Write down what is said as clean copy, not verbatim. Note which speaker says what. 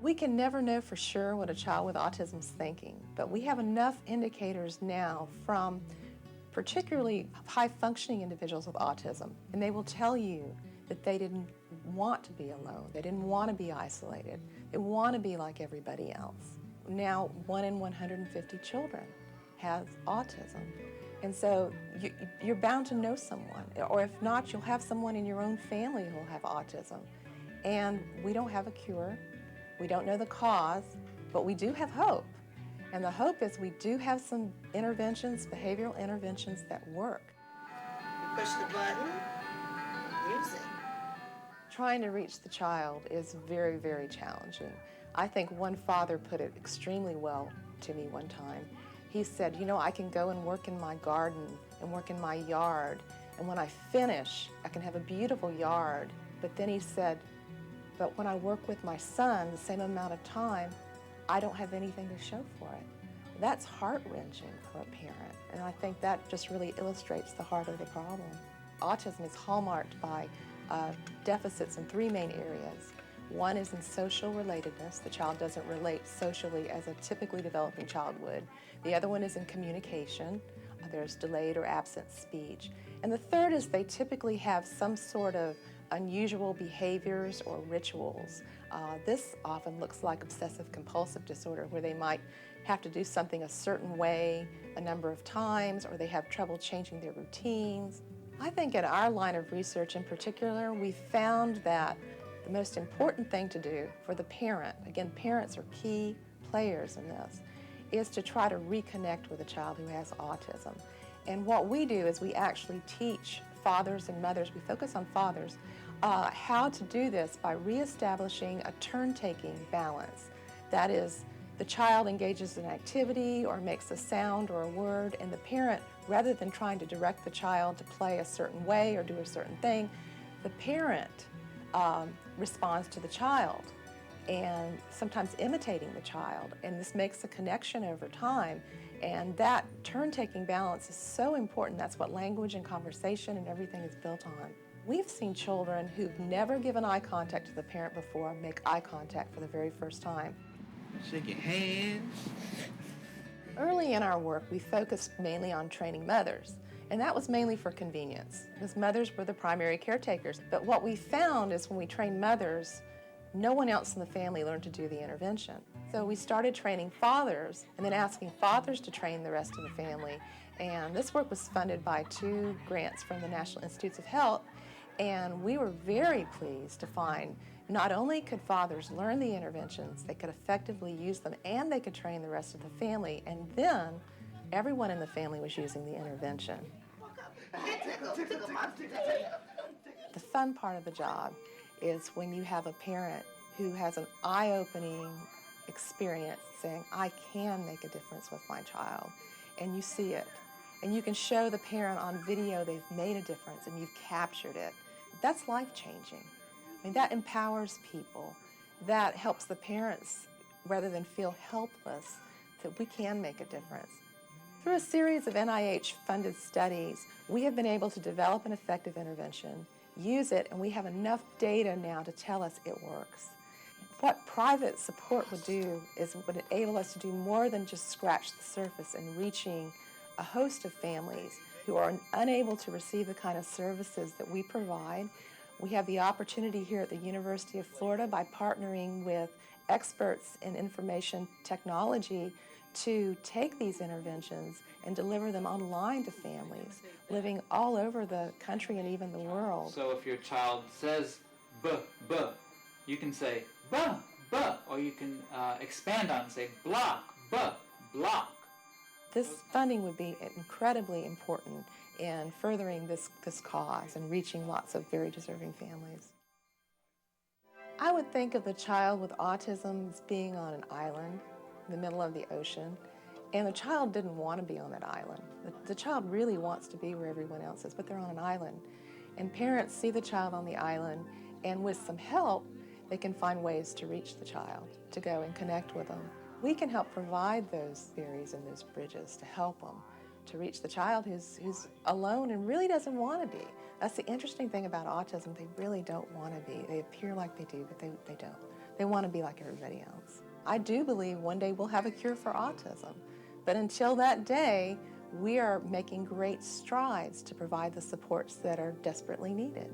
Speaker 1: We can never know for sure what a child with autism is thinking, but we have enough indicators now from particularly high-functioning individuals with autism, and they will tell you that they didn't want to be alone. They didn't want to be isolated. They want to be like everybody else. Now, 1 in 150 children has autism. And so you're bound to know someone, or if not, you'll have someone in your own family who'll have autism. And we don't have a cure. We don't know the cause, but we do have hope. And the hope is we do have some interventions, behavioral interventions that work.
Speaker 2: You push the button, use it.
Speaker 1: Trying to reach the child is very, very challenging. I think one father put it extremely well to me one time. He said, you know, I can go and work in my garden and work in my yard, and when I finish, I can have a beautiful yard. But then he said, but when I work with my son the same amount of time, I don't have anything to show for it. That's heart-wrenching for a parent, and I think that just really illustrates the heart of the problem. Autism is hallmarked by deficits in 3 main areas. One is in social relatedness. The child doesn't relate socially as a typically developing child would. The other one is in communication. There's delayed or absent speech. And the third is they typically have some sort of unusual behaviors or rituals. This often looks like obsessive-compulsive disorder, where they might have to do something a certain way a number of times, or they have trouble changing their routines. I think in our line of research in particular, we found that the most important thing to do for the parent, again, parents are key players in this, is to try to reconnect with a child who has autism. And what we do is we actually teach fathers and mothers, we focus on fathers, how to do this by reestablishing a turn-taking balance. That is, the child engages in an activity or makes a sound or a word, and the parent, rather than trying to direct the child to play a certain way or do a certain thing, the parent responds to the child, and sometimes imitating the child, and this makes a connection over time. And that turn-taking balance is so important. That's what language and conversation and everything is built on. We've seen children who've never given eye contact to the parent before make eye contact for the very first time.
Speaker 3: Shake your hands.
Speaker 1: Early in our work, we focused mainly on training mothers, and that was mainly for convenience, because mothers were the primary caretakers. But what we found is when we trained mothers, no one else in the family learned to do the intervention. So we started training fathers and then asking fathers to train the rest of the family. And this work was funded by 2 grants from the National Institutes of Health. And we were very pleased to find not only could fathers learn the interventions, they could effectively use them, and they could train the rest of the family. And then everyone in the family was using the intervention. The fun part of the job is when you have a parent who has an eye-opening experience saying, I can make a difference with my child, and you see it. And you can show the parent on video they've made a difference and you've captured it. That's life-changing. I mean, that empowers people. That helps the parents, rather than feel helpless, that we can make a difference. Through a series of NIH-funded studies, we have been able to develop an effective intervention, use it, and we have enough data now to tell us it works. What private support would do is it would enable us to do more than just scratch the surface in reaching a host of families who are unable to receive the kind of services that we provide. We have the opportunity here at the University of Florida, by partnering with experts in information technology, to take these interventions and deliver them online to families living all over the country and even the world.
Speaker 4: So if your child says buh, buh, you can say buh, buh, or you can expand on it and say block, buh, block.
Speaker 1: This funding would be incredibly important in furthering this cause and reaching lots of very deserving families. I would think of the child with autism as being on an island in the middle of the ocean, and the child didn't want to be on that island. The child really wants to be where everyone else is, but they're on an island. And parents see the child on the island, and with some help, they can find ways to reach the child, to go and connect with them. We can help provide those ferries and those bridges to help them to reach the child who's alone and really doesn't want to be. That's the interesting thing about autism. They really don't want to be. They appear like they do, but they don't. They want to be like everybody else. I do believe one day we'll have a cure for autism. But until that day, we are making great strides to provide the supports that are desperately needed.